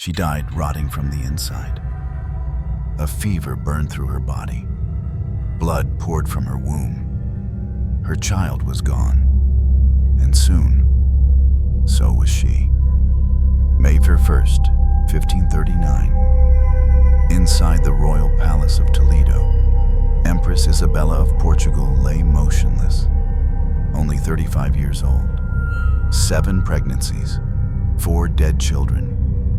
She died rotting from the inside. A fever burned through her body. Blood poured from her womb. Her child was gone, and soon, so was she. May 1st, 1539. Inside the royal palace of Toledo, Empress Isabella of Portugal lay motionless, only 35 years old. 7 pregnancies, 4 dead children,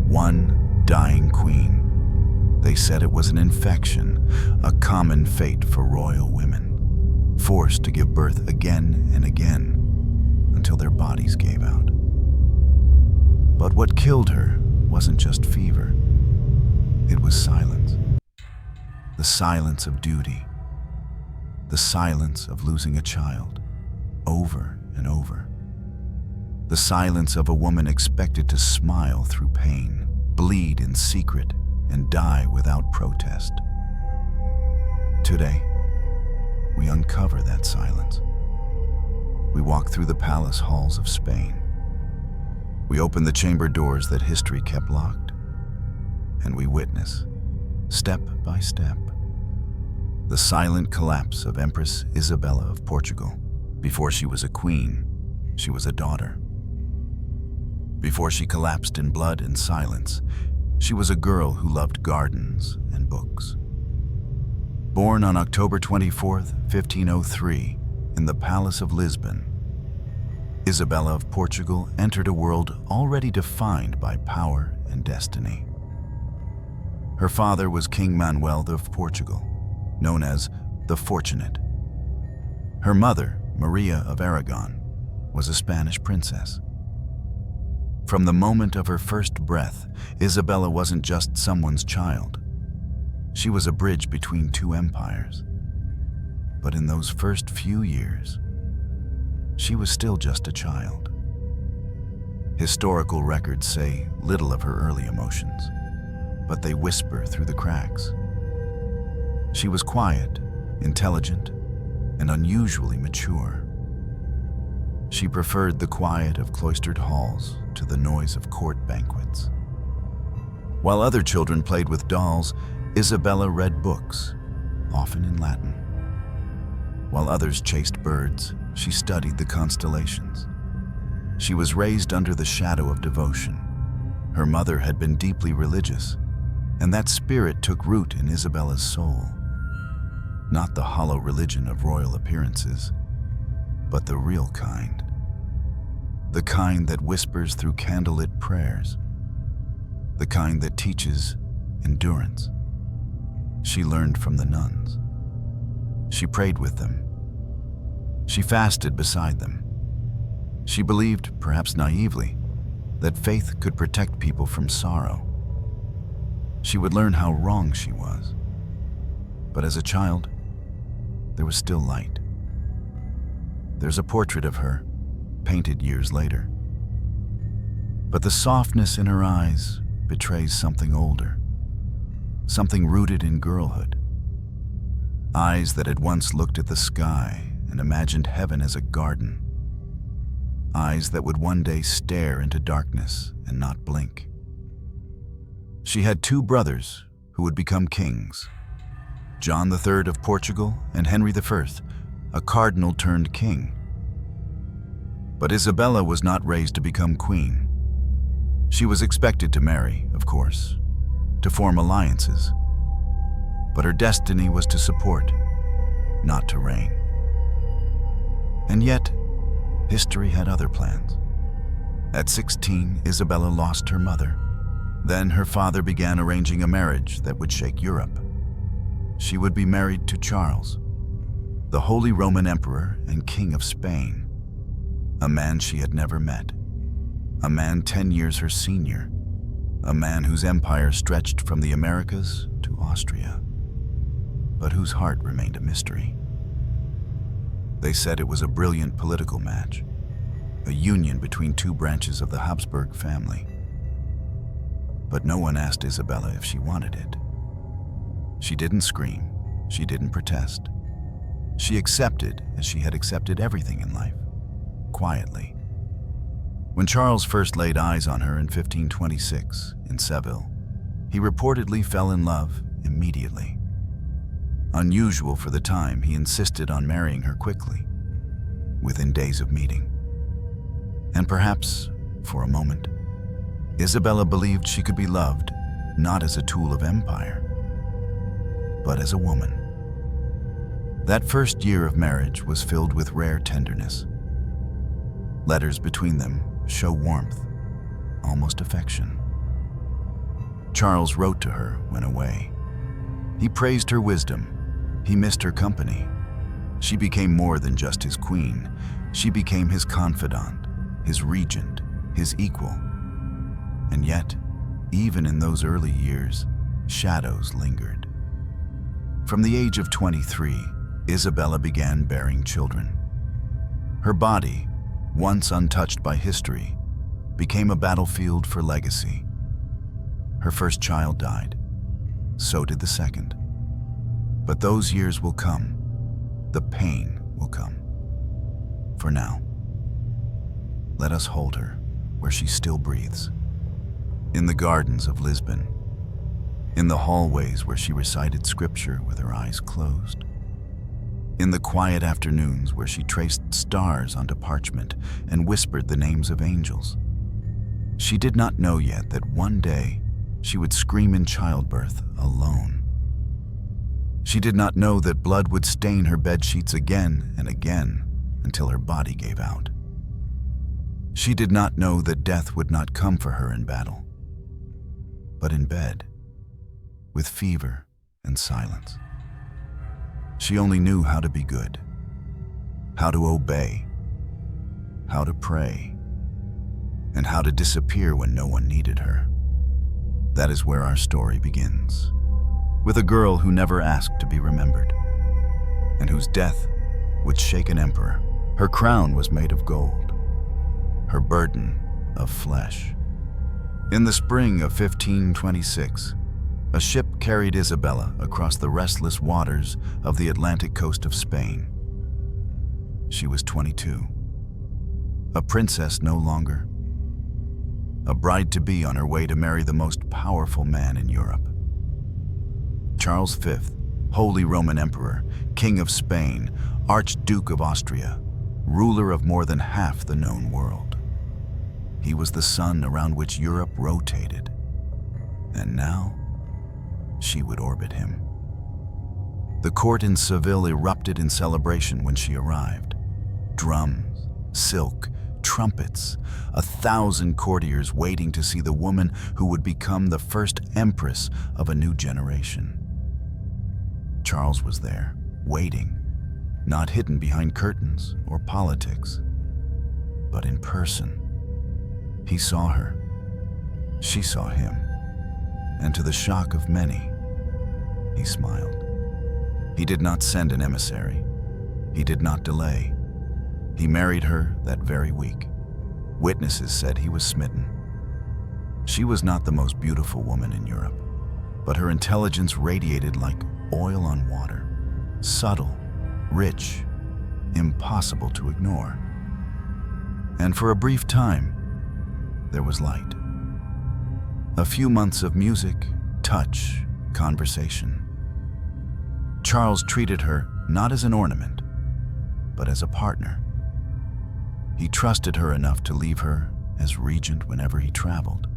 1 dying queen. They said it was an infection, a common fate for royal women, forced to give birth again and again until their bodies gave out. But what killed her wasn't just fever. It was silence. The silence of duty. The silence of losing a child, over and over. The silence of a woman expected to smile through pain, bleed in secret, and die without protest. Today, we uncover that silence. We walk through the palace halls of Spain. We open the chamber doors that history kept locked, and we witness, step by step, the silent collapse of Empress Isabella of Portugal. Before she was a queen, she was a daughter. Before she collapsed in blood and silence, she was a girl who loved gardens and books. Born on October 24th, 1503, in the Palace of Lisbon, Isabella of Portugal entered a world already defined by power and destiny. Her father was King Manuel of Portugal, known as the Fortunate. Her mother, Maria of Aragon, was a Spanish princess. From the moment of her first breath, Isabella wasn't just someone's child. She was a bridge between 2 empires. But in those first few years, she was still just a child. Historical records say little of her early emotions, but they whisper through the cracks. She was quiet, intelligent, and unusually mature. She preferred the quiet of cloistered halls to the noise of court banquets. While other children played with dolls, Isabella read books, often in Latin. While others chased birds, she studied the constellations. She was raised under the shadow of devotion. Her mother had been deeply religious, and that spirit took root in Isabella's soul. Not the hollow religion of royal appearances, but the real kind. The kind that whispers through candlelit prayers. The kind that teaches endurance. She learned from the nuns. She prayed with them. She fasted beside them. She believed, perhaps naively, that faith could protect people from sorrow. She would learn how wrong she was. But as a child, there was still light. There's a portrait of her, painted years later. But the softness in her eyes betrays something older, something rooted in girlhood. Eyes that had once looked at the sky and imagined heaven as a garden. Eyes that would one day stare into darkness and not blink. She had 2 brothers who would become kings, John III of Portugal and Henry I, a cardinal turned king. But Isabella was not raised to become queen. She was expected to marry, of course, to form alliances. But her destiny was to support, not to reign. And yet, history had other plans. At 16, Isabella lost her mother. Then her father began arranging a marriage that would shake Europe. She would be married to Charles, the Holy Roman Emperor and King of Spain, a man she had never met, a man 10 years her senior, a man whose empire stretched from the Americas to Austria, but whose heart remained a mystery. They said it was a brilliant political match, a union between 2 branches of the Habsburg family. But no one asked Isabella if she wanted it. She didn't scream, she didn't protest. She accepted as she had accepted everything in life, quietly. When Charles first laid eyes on her in 1526 in Seville, he reportedly fell in love immediately. Unusual for the time, he insisted on marrying her quickly, within days of meeting. And perhaps, for a moment, Isabella believed she could be loved not as a tool of empire, but as a woman. That first year of marriage was filled with rare tenderness. Letters between them show warmth, almost affection. Charles wrote to her when away. He praised her wisdom. He missed her company. She became more than just his queen. She became his confidant, his regent, his equal. And yet, even in those early years, shadows lingered. From the age of 23, Isabella began bearing children. Her body, once untouched by history, became a battlefield for legacy. Her first child died. So did the second. But those years will come. The pain will come. For now, let us hold her where she still breathes. In the gardens of Lisbon, in the hallways where she recited scripture with her eyes closed, in the quiet afternoons where she traced stars onto parchment and whispered the names of angels. She did not know yet that one day she would scream in childbirth alone. She did not know that blood would stain her bedsheets again and again until her body gave out. She did not know that death would not come for her in battle, but in bed, with fever and silence. She only knew how to be good, how to obey, how to pray, and how to disappear when no one needed her. That is where our story begins, with a girl who never asked to be remembered, and whose death would shake an emperor. Her crown was made of gold, her burden of flesh. In the spring of 1526, a ship carried Isabella across the restless waters of the Atlantic coast of Spain. She was 22, a princess no longer, a bride-to-be on her way to marry the most powerful man in Europe. Charles V, Holy Roman Emperor, King of Spain, Archduke of Austria, ruler of more than half the known world. He was the sun around which Europe rotated, and now she would orbit him. The court in Seville erupted in celebration when she arrived. Drums, silk, trumpets, 1,000 courtiers waiting to see the woman who would become the first empress of a new generation. Charles was there, waiting, not hidden behind curtains or politics, but in person. He saw her. She saw him. And to the shock of many, he smiled. He did not send an emissary. He did not delay. He married her that very week. Witnesses said he was smitten. She was not the most beautiful woman in Europe, but her intelligence radiated like oil on water, subtle, rich, impossible to ignore. And for a brief time, there was light. A few months of music, touch, conversation. Charles treated her not as an ornament, but as a partner. He trusted her enough to leave her as regent whenever he traveled,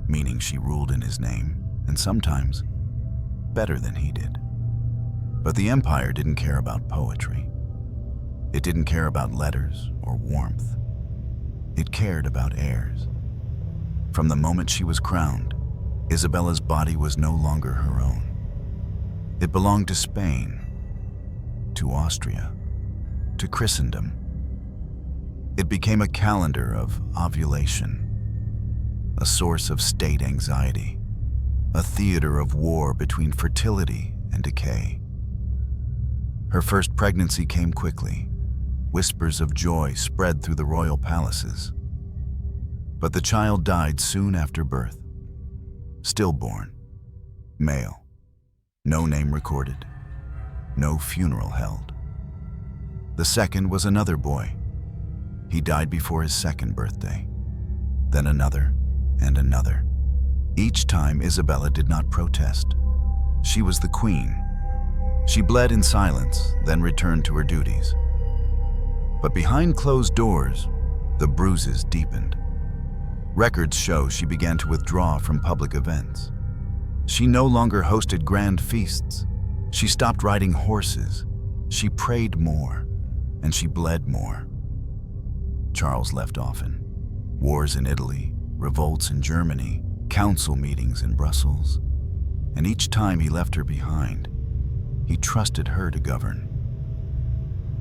meaning she ruled in his name, and sometimes better than he did. But the empire didn't care about poetry. It didn't care about letters or warmth. It cared about heirs. From the moment she was crowned, Isabella's body was no longer her own. It belonged to Spain, to Austria, to Christendom. It became a calendar of ovulation, a source of state anxiety, a theater of war between fertility and decay. Her first pregnancy came quickly. Whispers of joy spread through the royal palaces. But the child died soon after birth. Stillborn, male, no name recorded, no funeral held. The second was another boy, He died before his second birthday, then another and another. Each time, Isabella did not protest. She was the queen. She bled in silence, then returned to her duties. But behind closed doors, the bruises deepened. Records show she began to withdraw from public events. She no longer hosted grand feasts. She stopped riding horses. She prayed more, and she bled more. Charles left often. Wars in Italy, revolts in Germany, council meetings in Brussels. And each time he left her behind, he trusted her to govern.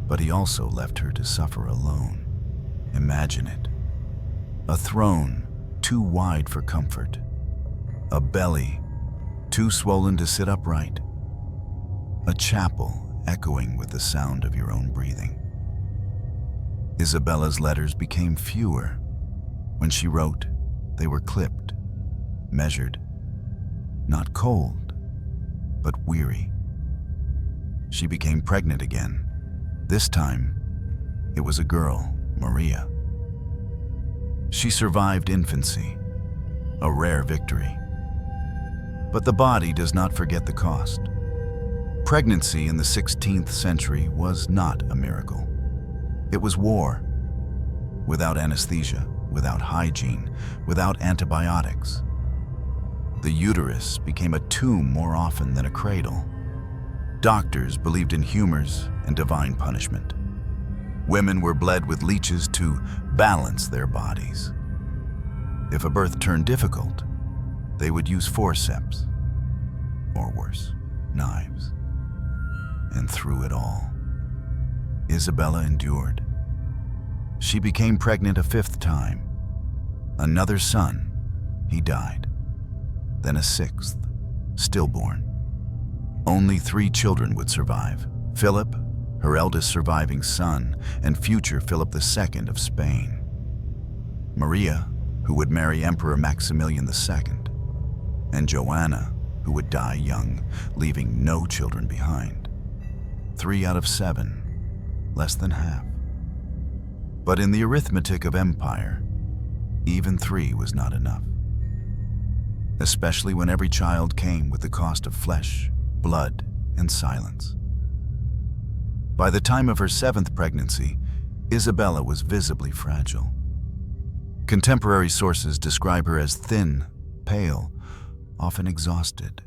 But he also left her to suffer alone. Imagine it. A throne too wide for comfort. A belly too swollen to sit upright. A chapel echoing with the sound of your own breathing. Isabella's letters became fewer. When she wrote, they were clipped, measured, not cold, but weary. She became pregnant again. This time, it was a girl, Maria. She survived infancy, a rare victory. But the body does not forget the cost. Pregnancy in the 16th century was not a miracle. It was war. Without anesthesia, without hygiene, without antibiotics. The uterus became a tomb more often than a cradle. Doctors believed in humors and divine punishment. Women were bled with leeches to balance their bodies. If a birth turned difficult, they would use forceps, or worse, knives. And through it all, Isabella endured. She became pregnant a 5th time. Another son, he died. Then a 6th, stillborn. Only 3 children would survive. Philip, her eldest surviving son, and future Philip II of Spain. Maria, who would marry Emperor Maximilian II. And Joanna, who would die young, leaving no children behind. 3 out of 7, less than half. But in the arithmetic of empire, even 3 was not enough. Especially when every child came with the cost of flesh, blood, and silence. By the time of her 7th pregnancy, Isabella was visibly fragile. Contemporary sources describe her as thin, pale, often exhausted.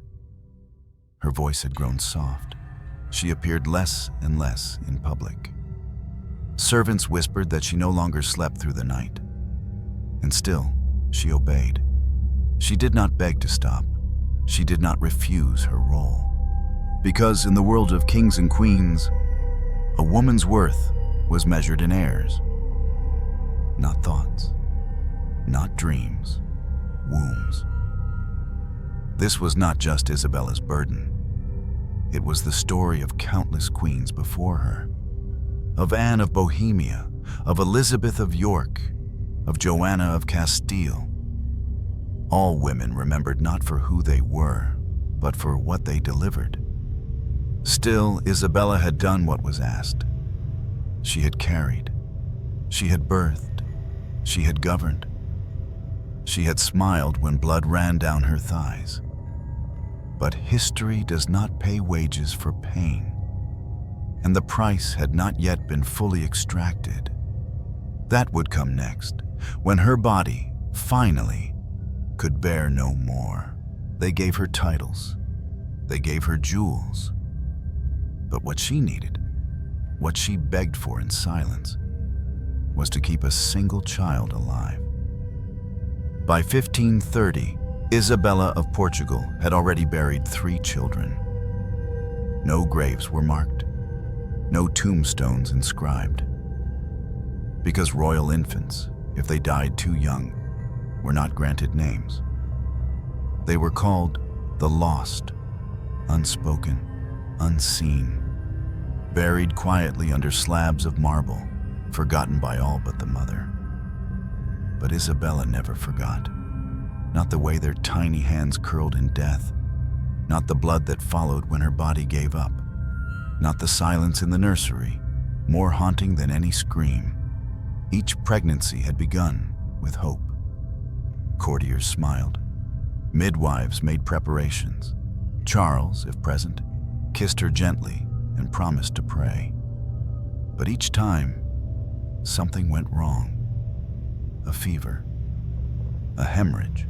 Her voice had grown soft. She appeared less and less in public. Servants whispered that she no longer slept through the night. And still, she obeyed. She did not beg to stop. She did not refuse her role. Because in the world of kings and queens, a woman's worth was measured in heirs. Not thoughts, not dreams, wombs. This was not just Isabella's burden. It was the story of countless queens before her. Of Anne of Bohemia, of Elizabeth of York, of Joanna of Castile. All women remembered not for who they were, but for what they delivered. Still, Isabella had done what was asked. She had carried. She had birthed. She had governed. She had smiled when blood ran down her thighs. But history does not pay wages for pain, and the price had not yet been fully extracted. That would come next, when her body, finally, could bear no more. They gave her titles. They gave her jewels. But what she needed, what she begged for in silence, was to keep a single child alive. By 1530, Isabella of Portugal had already buried 3 children. No graves were marked, no tombstones inscribed. Because royal infants, if they died too young, were not granted names. They were called the lost, unspoken, unseen, buried quietly under slabs of marble, forgotten by all but the mother. But Isabella never forgot. Not the way their tiny hands curled in death, not the blood that followed when her body gave up, not the silence in the nursery, more haunting than any scream. Each pregnancy had begun with hope. Courtiers smiled. Midwives made preparations. Charles, if present, kissed her gently and promised to pray. But each time, something went wrong. A fever, a hemorrhage,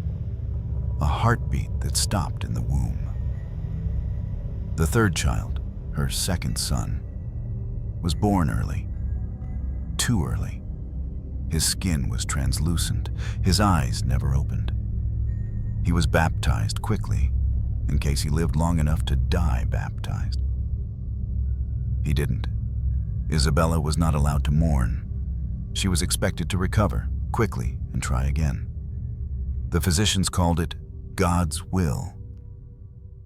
a heartbeat that stopped in the womb. The third child, her second son, was born early, too early. His skin was translucent, his eyes never opened. He was baptized quickly, in case he lived long enough to die baptized. He didn't. Isabella was not allowed to mourn. She was expected to recover quickly and try again. The physicians called it God's will.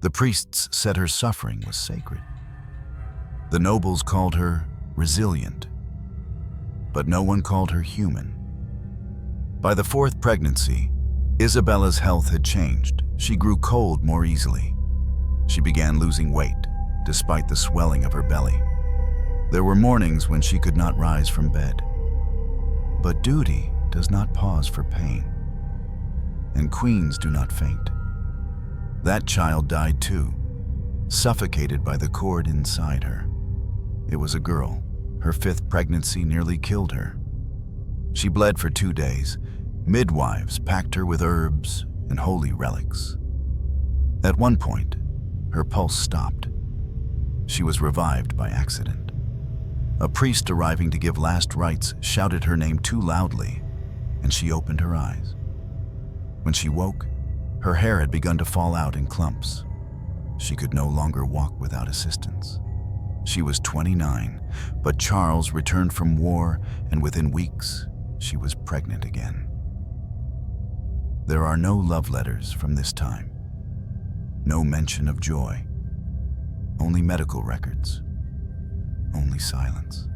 The priests said her suffering was sacred. The nobles called her resilient, but no one called her human. By the fourth pregnancy, Isabella's health had changed. She grew cold more easily. She began losing weight, despite the swelling of her belly. There were mornings when she could not rise from bed. But duty does not pause for pain, and queens do not faint. That child died too, suffocated by the cord inside her. It was a girl. Her fifth pregnancy nearly killed her. She bled for 2 days. Midwives packed her with herbs and holy relics. At one point, her pulse stopped. She was revived by accident. A priest arriving to give last rites shouted her name too loudly, and she opened her eyes. When she woke, her hair had begun to fall out in clumps. She could no longer walk without assistance. She was 29, but Charles returned from war, and within weeks, she was pregnant again. There are no love letters from this time. No mention of joy. Only medical records. Only silence.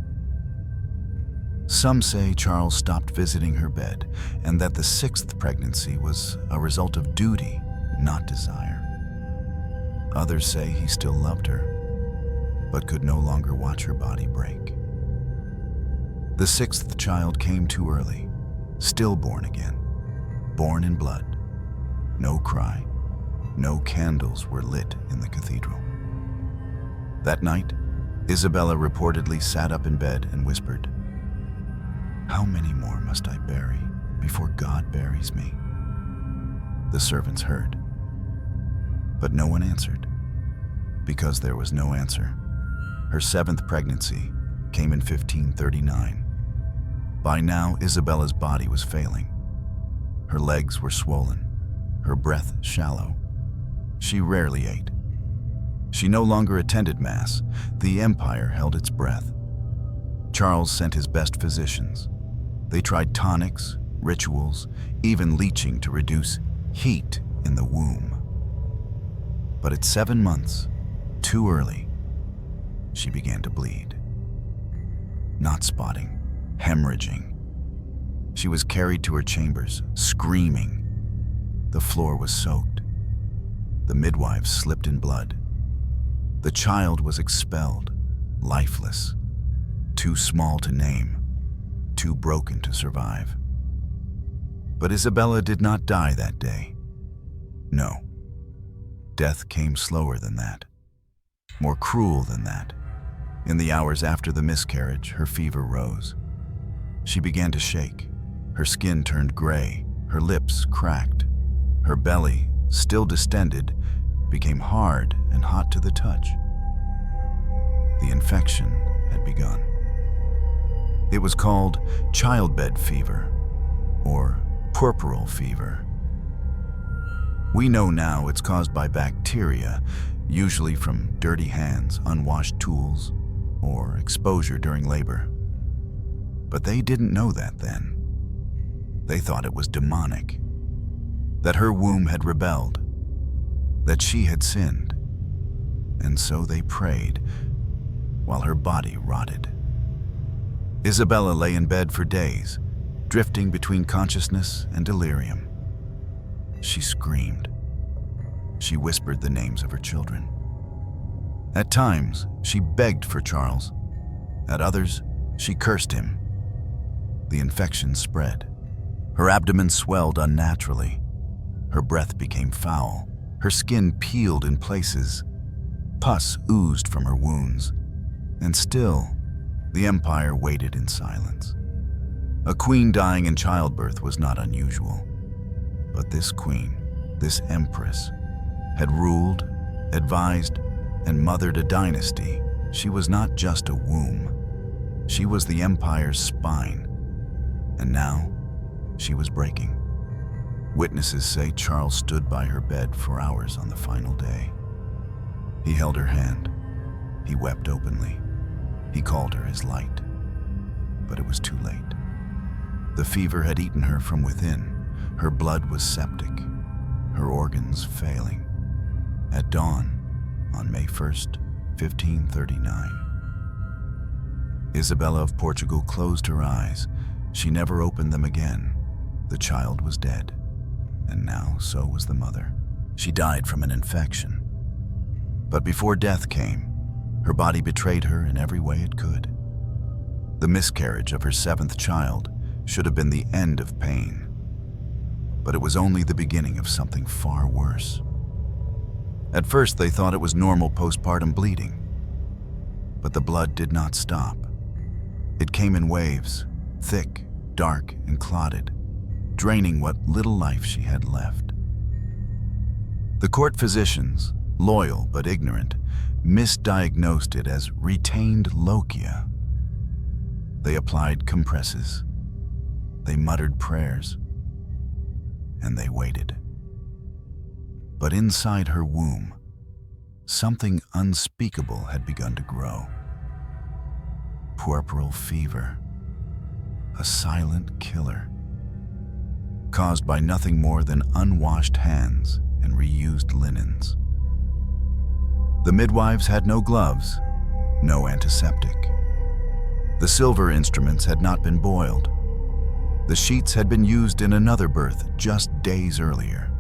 Some say Charles stopped visiting her bed, and that the sixth pregnancy was a result of duty, not desire. Others say he still loved her, but could no longer watch her body break. The sixth child came too early, stillborn again, born in blood. No cry, no candles were lit in the cathedral. That night, Isabella reportedly sat up in bed and whispered, "How many more must I bury before God buries me?" The servants heard, but no one answered, because there was no answer. Her seventh pregnancy came in 1539. By now, Isabella's body was failing. Her legs were swollen, her breath shallow. She rarely ate. She no longer attended Mass. The empire held its breath. Charles sent his best physicians. They tried tonics, rituals, even leeching to reduce heat in the womb. But at 7 months, too early, she began to bleed. Not spotting, hemorrhaging. She was carried to her chambers, screaming. The floor was soaked. The midwives slipped in blood. The child was expelled, lifeless, too small to name, too broken to survive. But Isabella did not die that day. No. Death came slower than that, more cruel than that. In the hours after the miscarriage, her fever rose. She began to shake. Her skin turned gray, her lips cracked. Her belly, still distended, became hard and hot to the touch. The infection had begun. It was called childbed fever, or puerperal fever. We know now it's caused by bacteria, usually from dirty hands, unwashed tools, or exposure during labor. But they didn't know that then. They thought it was demonic, that her womb had rebelled, that she had sinned, and so they prayed while her body rotted. Isabella lay in bed for days, drifting between consciousness and delirium. She screamed. She whispered the names of her children. At times, she begged for Charles. At others, she cursed him. the infection spread. Her abdomen swelled unnaturally. Her breath became foul. Her skin peeled in places. Pus oozed from her wounds. And still, the empire waited in silence. A queen dying in childbirth was not unusual. But this queen, this empress, had ruled, advised, and mothered a dynasty. She was not just a womb. She was the empire's spine. And now, she was breaking. Witnesses say Charles stood by her bed for hours on the final day. He held her hand. He wept openly. He called her his light. But it was too late. The fever had eaten her from within. Her blood was septic, her organs failing. At dawn, on May 1st, 1539, Isabella of Portugal closed her eyes. She never opened them again. The child was dead, and now so was the mother. She died from an infection. But before death came, her body betrayed her in every way it could. The miscarriage of her 7th child should have been the end of pain. But it was only the beginning of something far worse. At first, they thought it was normal postpartum bleeding. But the blood did not stop. It came in waves, thick, dark, and clotted, draining what little life she had left. The court physicians, loyal but ignorant, misdiagnosed it as retained lochia. They applied compresses. They muttered prayers. And they waited. But inside her womb, something unspeakable had begun to grow. Puerperal fever, a silent killer, caused by nothing more than unwashed hands and reused linens. The midwives had no gloves, no antiseptic. The silver instruments had not been boiled. The sheets had been used in another birth just days earlier.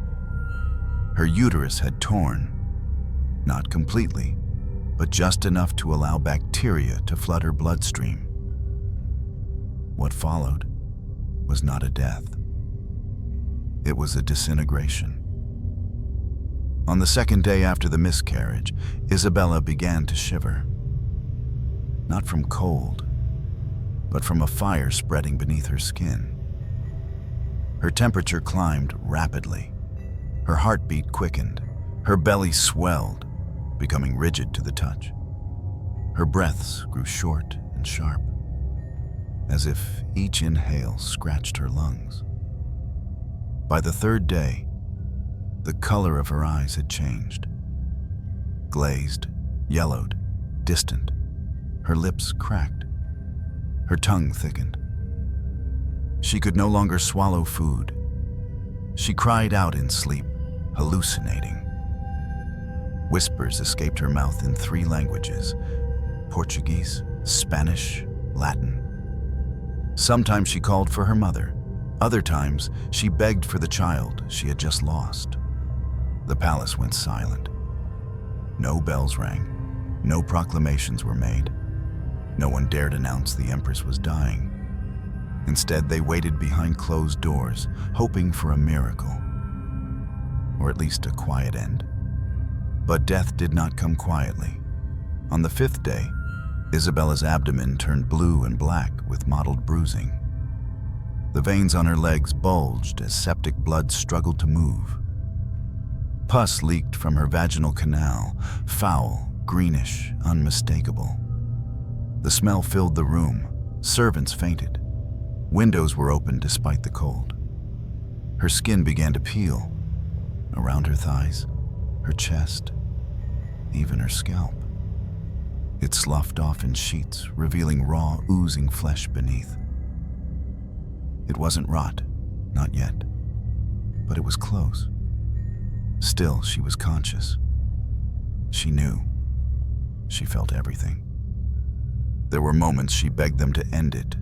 Her uterus had torn, not completely, but just enough to allow bacteria to flood her bloodstream. What followed was not a death. It was a disintegration. On the 2nd day after the miscarriage, Isabella began to shiver. Not from cold, but from a fire spreading beneath her skin. Her temperature climbed rapidly. Her heartbeat quickened. Her belly swelled, becoming rigid to the touch. Her breaths grew short and sharp, as if each inhale scratched her lungs. By the 3rd day, the color of her eyes had changed. Glazed, yellowed, distant. Her lips cracked. Her tongue thickened. She could no longer swallow food. She cried out in sleep, hallucinating. Whispers escaped her mouth in 3 languages: Portuguese, Spanish, Latin. Sometimes she called for her mother. Other times, she begged for the child she had just lost. The palace went silent. No bells rang. No proclamations were made. No one dared announce the Empress was dying. Instead, they waited behind closed doors, hoping for a miracle, or at least a quiet end. But death did not come quietly. On the 5th day, Isabella's abdomen turned blue and black with mottled bruising. The veins on her legs bulged as septic blood struggled to move. Pus leaked from her vaginal canal, foul, greenish, unmistakable. The smell filled the room. Servants fainted. Windows were open despite the cold. Her skin began to peel, around her thighs, her chest, even her scalp. It sloughed off in sheets, revealing raw, oozing flesh beneath. It wasn't rot, not yet, but it was close. Still, she was conscious. She knew. She felt everything. There were moments she begged them to end it,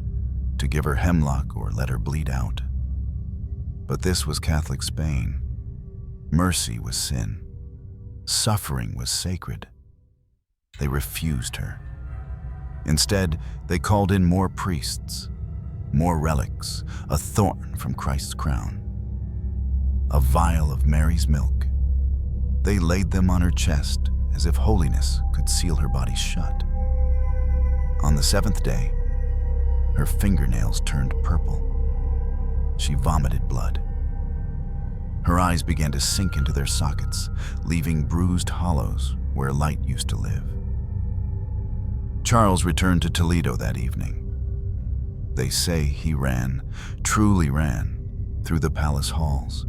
to give her hemlock or let her bleed out. But this was Catholic Spain. Mercy was sin. Suffering was sacred. They refused her. Instead, they called in more priests. more relics, a thorn from Christ's crown, a vial of Mary's milk. They laid them on her chest as if holiness could seal her body shut. On the seventh day, her fingernails turned purple. She vomited blood. Her eyes began to sink into their sockets, leaving bruised hollows where light used to live. Charles returned to Toledo that evening. They say he ran, truly ran, through the palace halls,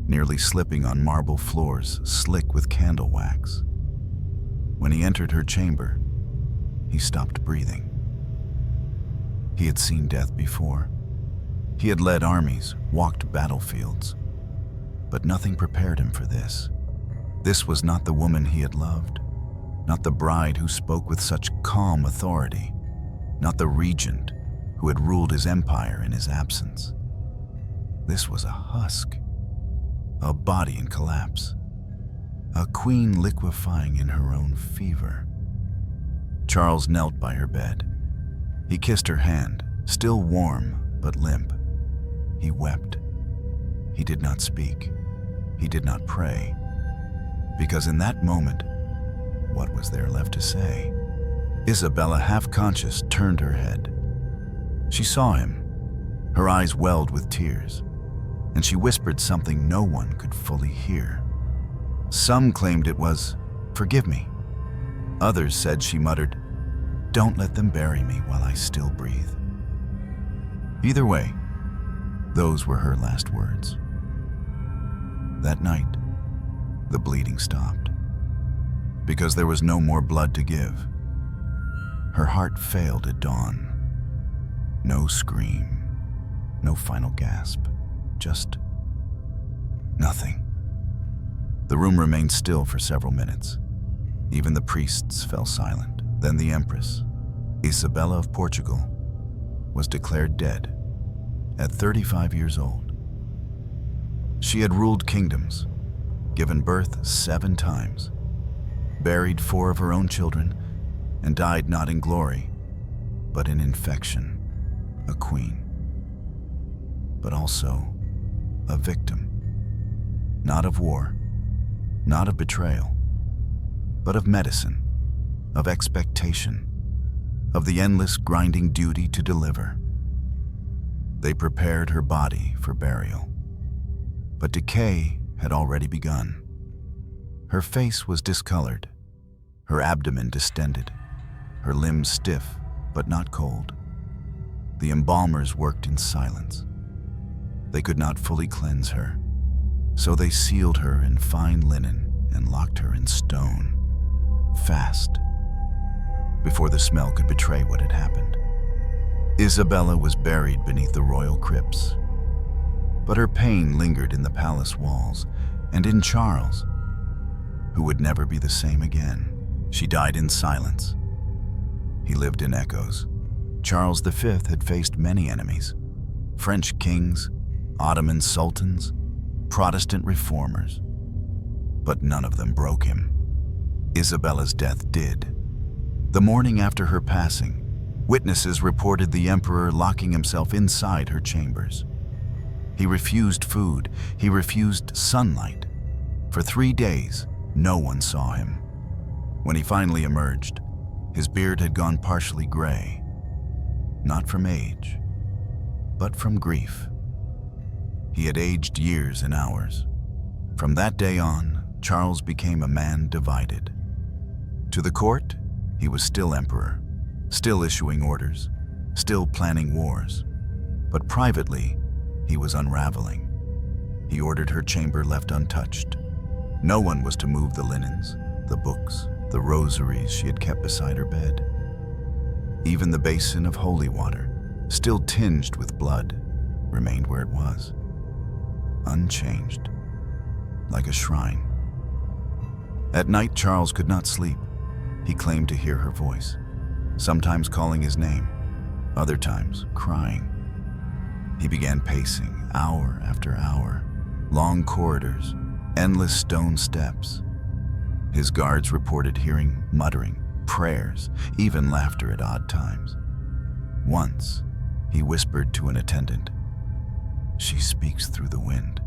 nearly slipping on marble floors slick with candle wax. When he entered her chamber, he stopped breathing. He had seen death before. He had led armies, walked battlefields, but nothing prepared him for this. This was not the woman he had loved, not the bride who spoke with such calm authority, not the regent who had ruled his empire in his absence. This was a husk, a body in collapse, a queen liquefying in her own fever. Charles knelt by her bed. He kissed her hand, still warm but limp. He wept. He did not speak. He did not pray. Because in that moment, what was there left to say? Isabella, half-conscious, turned her head. She saw him. Her eyes welled with tears, and she whispered something no one could fully hear. Some claimed it was, "Forgive me." Others said she muttered, "Don't let them bury me while I still breathe." Either way, those were her last words. That night, the bleeding stopped. Because there was no more blood to give. Her heart failed at dawn. No scream, no final gasp, just nothing. The room remained still for several minutes. Even the priests fell silent. Then the Empress, Isabella of Portugal, was declared dead at 35 years old. She had ruled kingdoms, given birth 7 times, buried 4 of her own children, and died not in glory, but in infection, a queen. But also a victim, not of war, not of betrayal, but of medicine, of expectation, of the endless grinding duty to deliver. They prepared her body for burial, but decay had already begun. Her face was discolored, her abdomen distended, her limbs stiff but not cold. The embalmers worked in silence. They could not fully cleanse her, so they sealed her in fine linen and locked her in stone, fast, before the smell could betray what had happened. Isabella was buried beneath the royal crypts, but her pain lingered in the palace walls and in Charles, who would never be the same again. She died in silence. He lived in echoes. Charles V had faced many enemies: French kings, Ottoman sultans, Protestant reformers, but none of them broke him. Isabella's death did. The morning after her passing, witnesses reported the emperor locking himself inside her chambers. He refused food, he refused sunlight. For 3 days, no one saw him. When he finally emerged, his beard had gone partially gray, not from age, but from grief. He had aged years and hours. From that day on, Charles became a man divided. To the court, he was still emperor, still issuing orders, still planning wars. But privately, he was unraveling. He ordered her chamber left untouched. No one was to move the linens, the books, the rosaries she had kept beside her bed. Even the basin of holy water, still tinged with blood, remained where it was, unchanged, like a shrine. At night, Charles could not sleep. He claimed to hear her voice, sometimes calling his name, other times crying. He began pacing, hour after hour, long corridors, endless stone steps. His guards reported hearing muttering, prayers, even laughter at odd times. Once, He whispered to an attendant, "She speaks through the wind,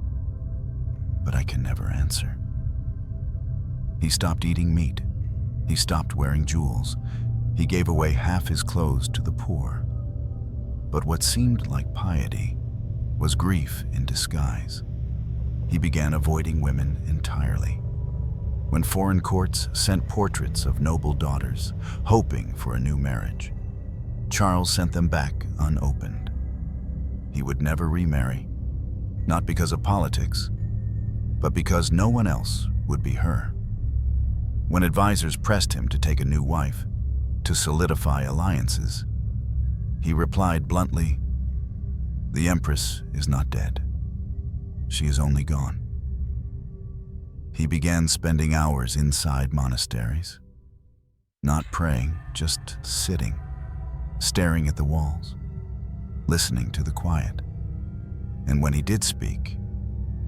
but I can never answer." He stopped eating meat. He stopped wearing jewels. He gave away half his clothes to the poor. But what seemed like piety was grief in disguise. He began avoiding women entirely. When foreign courts sent portraits of noble daughters, hoping for a new marriage, Charles sent them back unopened. He would never remarry, not because of politics, but because no one else would be her. When advisors pressed him to take a new wife, to solidify alliances, he replied bluntly, "The Empress is not dead. She is only gone." He began spending hours inside monasteries, not praying, just sitting, staring at the walls, listening to the quiet. And when he did speak,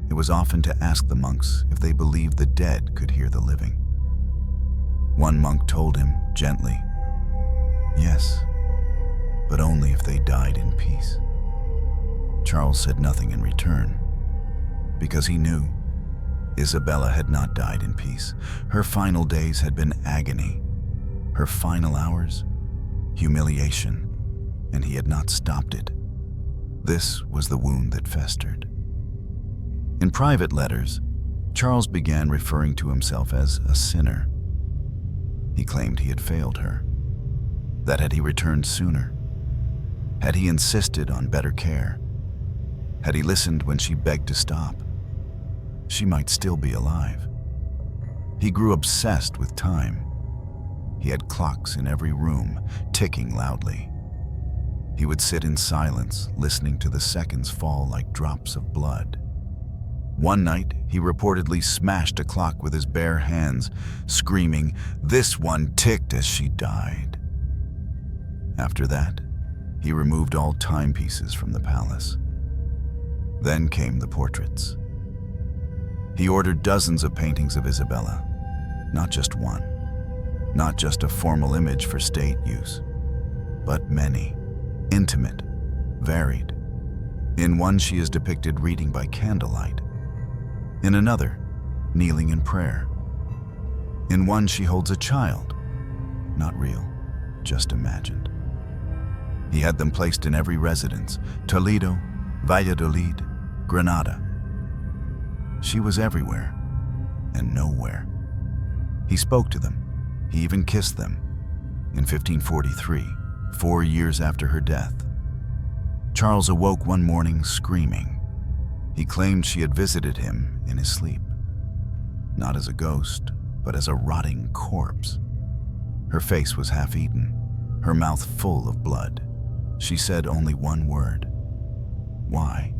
it was often to ask the monks if they believed the dead could hear the living. One monk told him gently, "Yes, but only if they died in peace." Charles said nothing in return, because he knew Isabella had not died in peace. Her final days had been agony. Her final hours, humiliation, and he had not stopped it. This was the wound that festered. In private letters, Charles began referring to himself as a sinner. He claimed he had failed her, that had he returned sooner, had he insisted on better care, had he listened when she begged to stop, she might still be alive. He grew obsessed with time. He had clocks in every room, ticking loudly. He would sit in silence, listening to the seconds fall like drops of blood. One night, he reportedly smashed a clock with his bare hands, screaming, "This one ticked as she died." After that, he removed all timepieces from the palace. Then came the portraits. He ordered dozens of paintings of Isabella, not just one, not just a formal image for state use, but many, intimate, varied. In one, she is depicted reading by candlelight. In another, kneeling in prayer. In one, she holds a child, not real, just imagined. He had them placed in every residence: Toledo, Valladolid, Granada. She was everywhere and nowhere. He spoke to them. He even kissed them. In 1543, 4 years after her death, Charles awoke one morning screaming. He claimed she had visited him in his sleep, not as a ghost, but as a rotting corpse. Her face was half-eaten, her mouth full of blood. She said only one word: "Why?"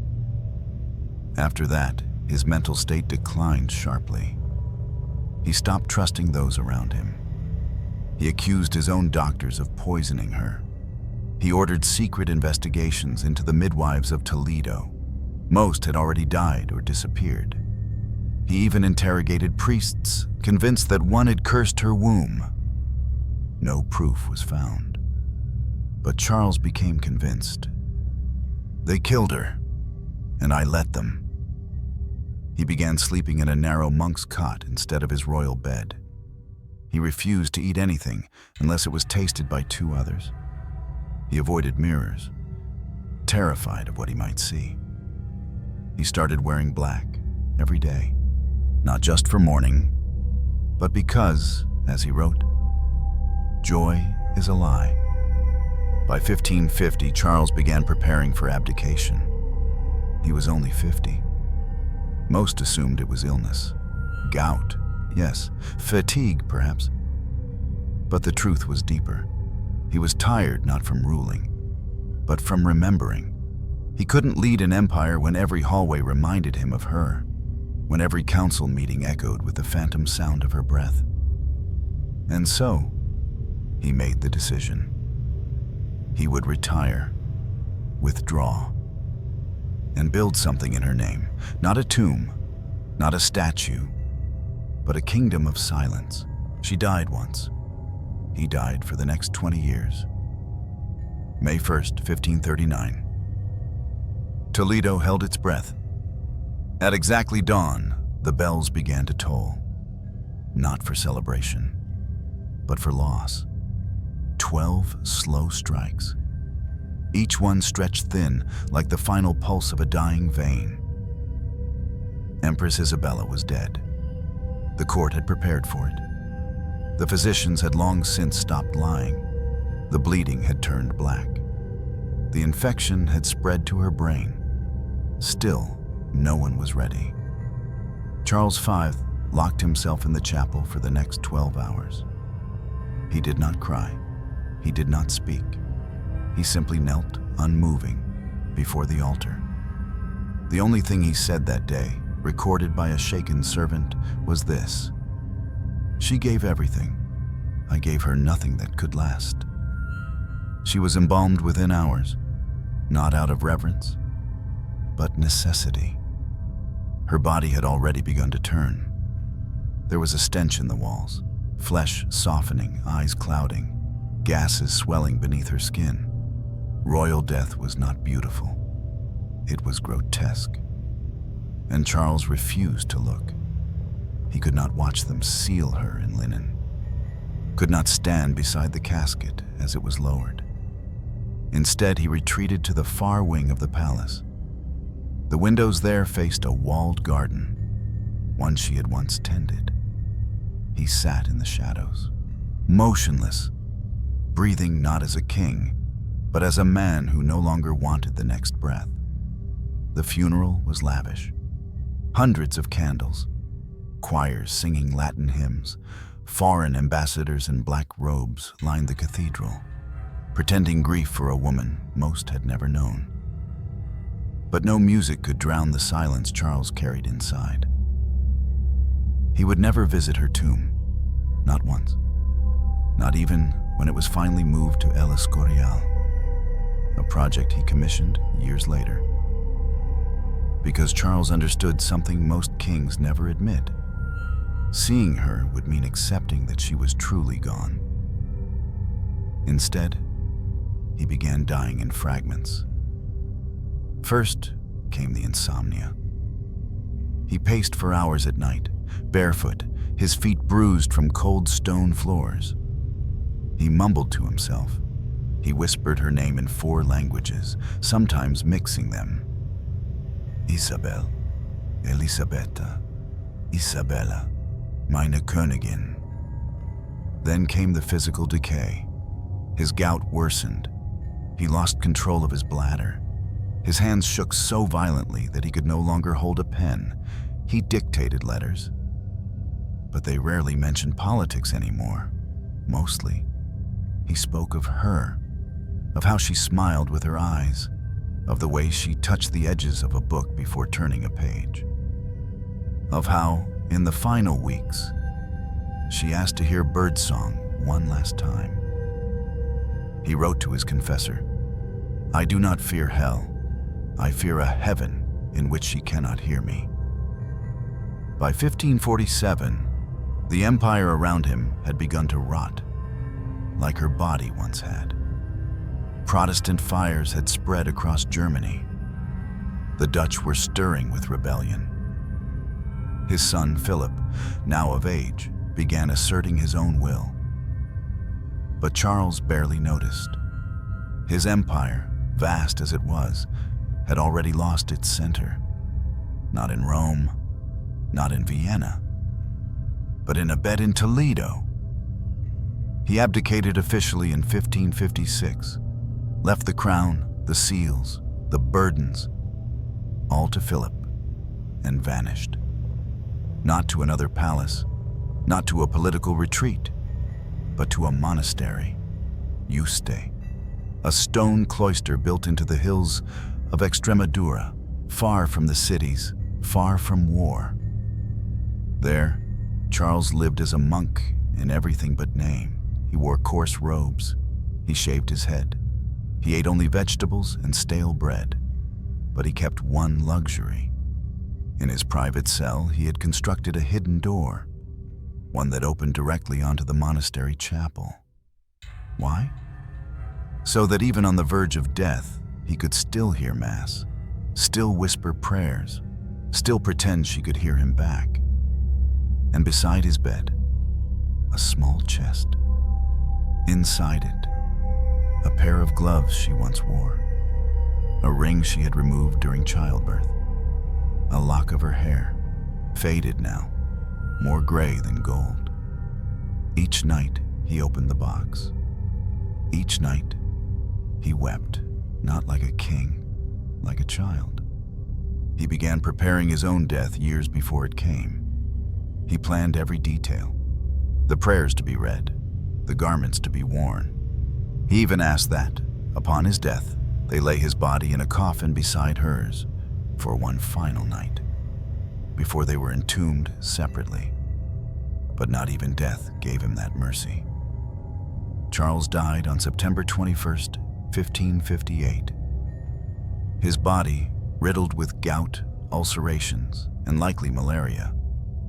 After that, his mental state declined sharply. He stopped trusting those around him. He accused his own doctors of poisoning her. He ordered secret investigations into the midwives of Toledo. Most had already died or disappeared. He even interrogated priests, convinced that one had cursed her womb. No proof was found. But Charles became convinced. They killed her, and I let them. He began sleeping in a narrow monk's cot instead of his royal bed. He refused to eat anything unless it was tasted by 2 others. He avoided mirrors, terrified of what he might see. He started wearing black every day, not just for mourning, but because, as he wrote, "Joy is a lie." By 1550, Charles began preparing for abdication. He was only 50. Most assumed it was illness. Gout, yes. Fatigue, perhaps. But the truth was deeper. He was tired not from ruling, but from remembering. He couldn't lead an empire when every hallway reminded him of her, when every council meeting echoed with the phantom sound of her breath. And so, he made the decision. He would retire, withdraw, and build something in her name. Not a tomb, not a statue, but a kingdom of silence. She died once. He died for the next 20 years. May 1st, 1539. Toledo held its breath. At exactly dawn, the bells began to toll, not for celebration, but for loss. 12 slow strikes, each one stretched thin like the final pulse of a dying vein. Empress Isabella was dead. The court had prepared for it. The physicians had long since stopped lying. The bleeding had turned black. The infection had spread to her brain. Still, no one was ready. Charles V locked himself in the chapel for the next 12 hours. He did not cry. He did not speak. He simply knelt, unmoving, before the altar. The only thing he said that day, recorded by a shaken servant, was this: "She gave everything. I gave her nothing that could last." She was embalmed within hours, not out of reverence, but necessity. Her body had already begun to turn. There was a stench in the walls, flesh softening, eyes clouding, gases swelling beneath her skin. Royal death was not beautiful. It was grotesque. And Charles refused to look. He could not watch them seal her in linen, could not stand beside the casket as it was lowered. Instead, he retreated to the far wing of the palace. The windows there faced a walled garden, one she had once tended. He sat in the shadows, motionless, breathing not as a king, but as a man who no longer wanted the next breath. The funeral was lavish. Hundreds of candles, choirs singing Latin hymns, foreign ambassadors in black robes lined the cathedral, pretending grief for a woman most had never known. But no music could drown the silence Charles carried inside. He would never visit her tomb, not once, not even when it was finally moved to El Escorial, a project he commissioned years later. Because Charles understood something most kings never admit. Seeing her would mean accepting that she was truly gone. Instead, he began dying in fragments. First came the insomnia. He paced for hours at night, barefoot, his feet bruised from cold stone floors. He mumbled to himself. He whispered her name in 4 languages, sometimes mixing them. Isabel, Elisabetta, Isabella, meine Königin. Then came the physical decay. His gout worsened. He lost control of his bladder. His hands shook so violently that he could no longer hold a pen. He dictated letters. But they rarely mentioned politics anymore. Mostly, he spoke of her, of how she smiled with her eyes, of the way she touched the edges of a book before turning a page, of how, in the final weeks, she asked to hear birdsong one last time. He wrote to his confessor, "I do not fear hell. I fear a heaven in which she cannot hear me." By 1547, the empire around him had begun to rot, like her body once had. Protestant fires had spread across Germany. The Dutch were stirring with rebellion. His son Philip, now of age, began asserting his own will. But Charles barely noticed. His empire, vast as it was, had already lost its center. Not in Rome, not in Vienna, but in a bed in Toledo. He abdicated officially in 1556, left the crown, the seals, the burdens, all to Philip, and vanished. Not to another palace, not to a political retreat, but to a monastery, Yuste, a stone cloister built into the hills of Extremadura, far from the cities, far from war. There, Charles lived as a monk in everything but name. He wore coarse robes. He shaved his head. He ate only vegetables and stale bread. But he kept one luxury. In his private cell, he had constructed a hidden door, one that opened directly onto the monastery chapel. Why? so that even on the verge of death, he could still hear Mass, still whisper prayers, still pretend she could hear him back. And beside his bed, a small chest. Inside it, a pair of gloves she once wore, a ring she had removed during childbirth, a lock of her hair, faded now, more gray than gold. Each night he opened the box. Each night he wept, not like a king, like a child. He began preparing his own death years before it came. He planned every detail, the prayers to be read, the garments to be worn. He even asked that, upon his death, they lay his body in a coffin beside hers for one final night, before they were entombed separately. But not even death gave him that mercy. Charles died on September 21st, 1558. His body, riddled with gout, ulcerations, and likely malaria,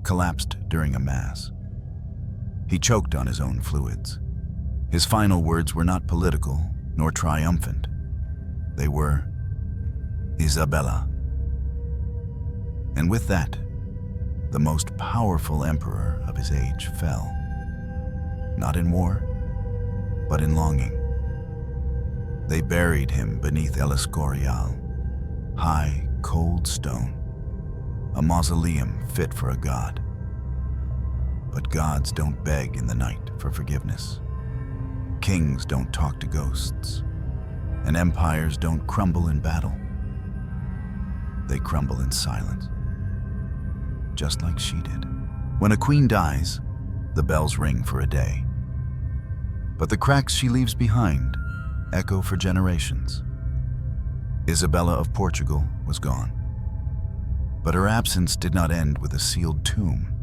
collapsed during a mass. He choked on his own fluids. His final words were not political nor triumphant. They were, Isabella. And with that, the most powerful emperor of his age fell. Not in war, but in longing. They buried him beneath El Escorial, high, cold stone, a mausoleum fit for a god. But gods don't beg in the night for forgiveness. Kings don't talk to ghosts, and empires don't crumble in battle. They crumble in silence, just like she did. When a queen dies, the bells ring for a day. But the cracks she leaves behind echo for generations. Isabella of Portugal was gone. But her absence did not end with a sealed tomb.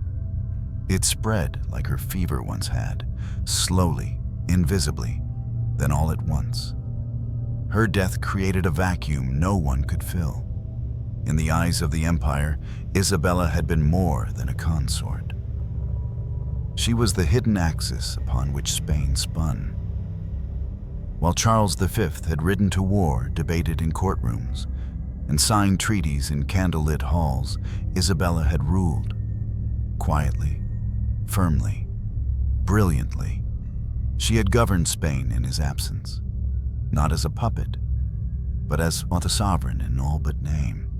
It spread like her fever once had, slowly, invisibly, then all at once. Her death created a vacuum no one could fill. In the eyes of the empire, Isabella had been more than a consort. She was the hidden axis upon which Spain spun. While Charles V had ridden to war, debated in courtrooms, and signed treaties in candlelit halls, Isabella had ruled, quietly, firmly, brilliantly. She had governed Spain in his absence, not as a puppet, but as a sovereign in all but name.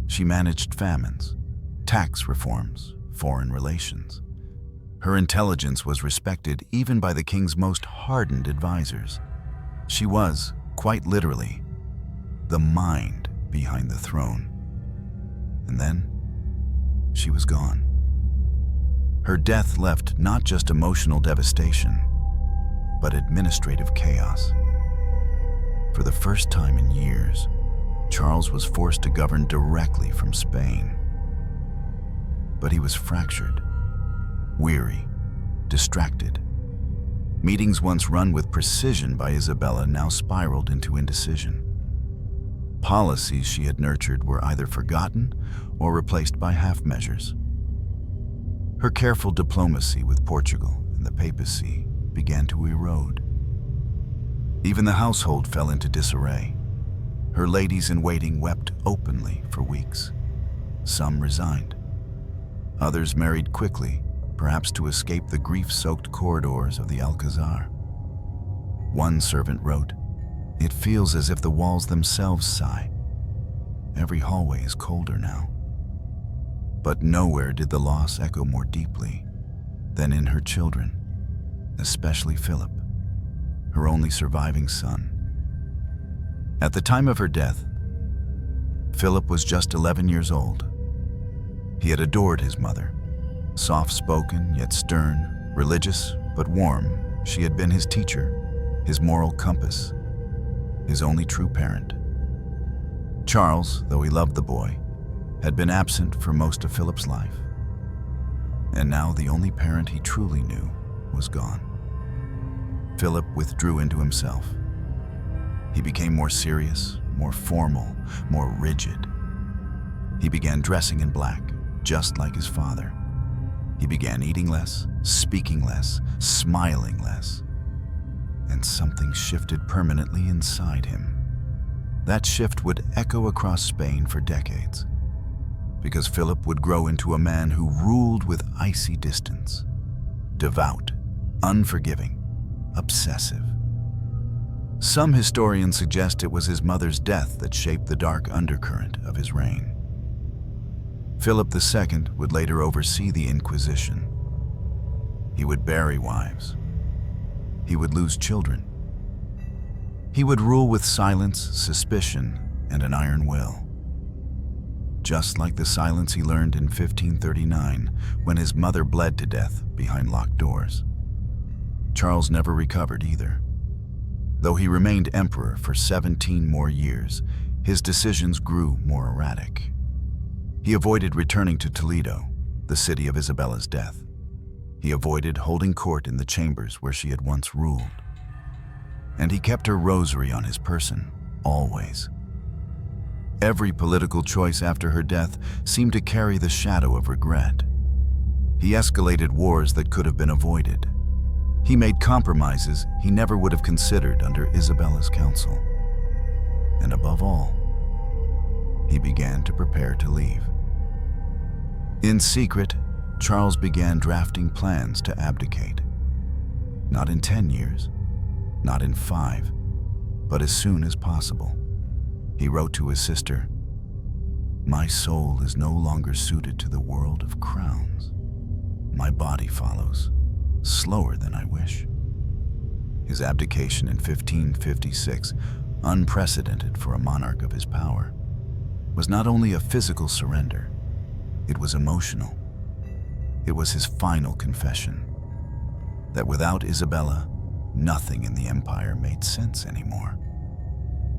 She managed famines, tax reforms, foreign relations. Her intelligence was respected even by the king's most hardened advisors. She was, quite literally, the mind behind the throne. And then, she was gone. Her death left not just emotional devastation, but administrative chaos. For the first time in years, Charles was forced to govern directly from Spain. But he was fractured, weary, distracted. Meetings once run with precision by Isabella now spiraled into indecision. Policies she had nurtured were either forgotten or replaced by half-measures. Her careful diplomacy with Portugal and the papacy began to erode. Even the household fell into disarray. Her ladies-in-waiting wept openly for weeks. Some resigned. Others married quickly, perhaps to escape the grief-soaked corridors of the Alcazar. One servant wrote, "It feels as if the walls themselves sigh. Every hallway is colder now." But nowhere did the loss echo more deeply than in her children, especially Philip, her only surviving son. At the time of her death, Philip was just 11 years old. He had adored his mother. Soft-spoken yet stern, religious but warm, she had been his teacher, his moral compass, his only true parent. Charles, though he loved the boy, had been absent for most of Philip's life. And now the only parent he truly knew was gone. Philip withdrew into himself. He became more serious, more formal, more rigid. He began dressing in black, just like his father. He began eating less, speaking less, smiling less. and something shifted permanently inside him. That shift would echo across Spain for decades, because Philip would grow into a man who ruled with icy distance, devout, unforgiving, obsessive. Some historians suggest it was his mother's death that shaped the dark undercurrent of his reign. Philip II would later oversee the Inquisition. He would bury wives. He would lose children. He would rule with silence, suspicion, and an iron will. Just like the silence he learned in 1539 when his mother bled to death behind locked doors. Charles never recovered either. Though he remained emperor for 17 more years, his decisions grew more erratic. He avoided returning to Toledo, the city of Isabella's death. He avoided holding court in the chambers where she had once ruled. And he kept her rosary on his person, always. Every political choice after her death seemed to carry the shadow of regret. He escalated wars that could have been avoided. He made compromises he never would have considered under Isabella's counsel. And above all, he began to prepare to leave. In secret, Charles began drafting plans to abdicate. Not in 10 years, not in 5, but as soon as possible. He wrote to his sister, "My soul is no longer suited to the world of crowns. My body follows, slower than I wish." His abdication in 1556, unprecedented for a monarch of his power, was not only a physical surrender, it was emotional. It was his final confession that without Isabella, nothing in the empire made sense anymore.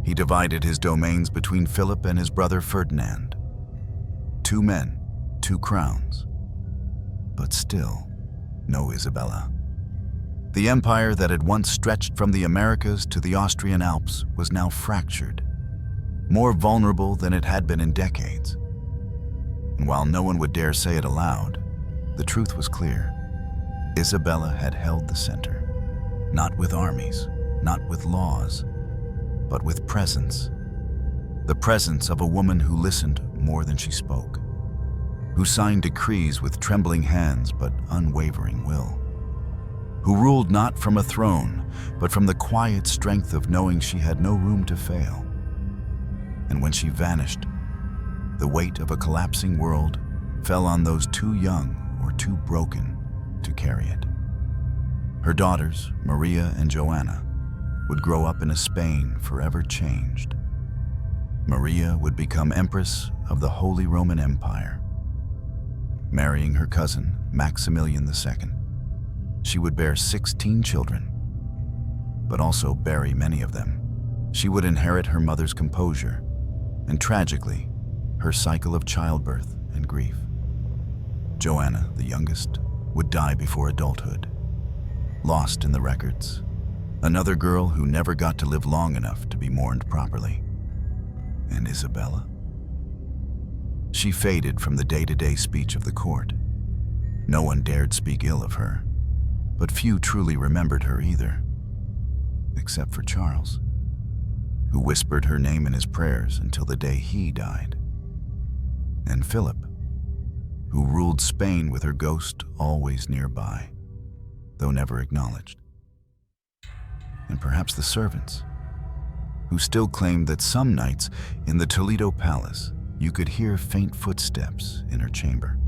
He divided his domains between Philip and his brother Ferdinand. 2 men, 2 crowns, but still no Isabella. The empire that had once stretched from the Americas to the Austrian Alps was now fractured, more vulnerable than it had been in decades. And while no one would dare say it aloud, the truth was clear. Isabella had held the center, not with armies, not with laws, but with presence. The presence of a woman who listened more than she spoke, who signed decrees with trembling hands but unwavering will, who ruled not from a throne, but from the quiet strength of knowing she had no room to fail. And when she vanished, the weight of a collapsing world fell on those too young or too broken to carry it. Her daughters, Maria and Joanna, would grow up in a Spain forever changed. Maria would become Empress of the Holy Roman Empire. Marrying her cousin, Maximilian II, she would bear 16 children, but also bury many of them. She would inherit her mother's composure, and tragically, her cycle of childbirth and grief. Joanna, the youngest, would die before adulthood, lost in the records. Another girl who never got to live long enough to be mourned properly. And Isabella? She faded from the day-to-day speech of the court. No one dared speak ill of her, but few truly remembered her either, except for Charles, who whispered her name in his prayers until the day he died. And Philip, who ruled Spain with her ghost always nearby, though never acknowledged. And perhaps the servants, who still claimed that some nights in the Toledo palace you could hear faint footsteps in her chamber.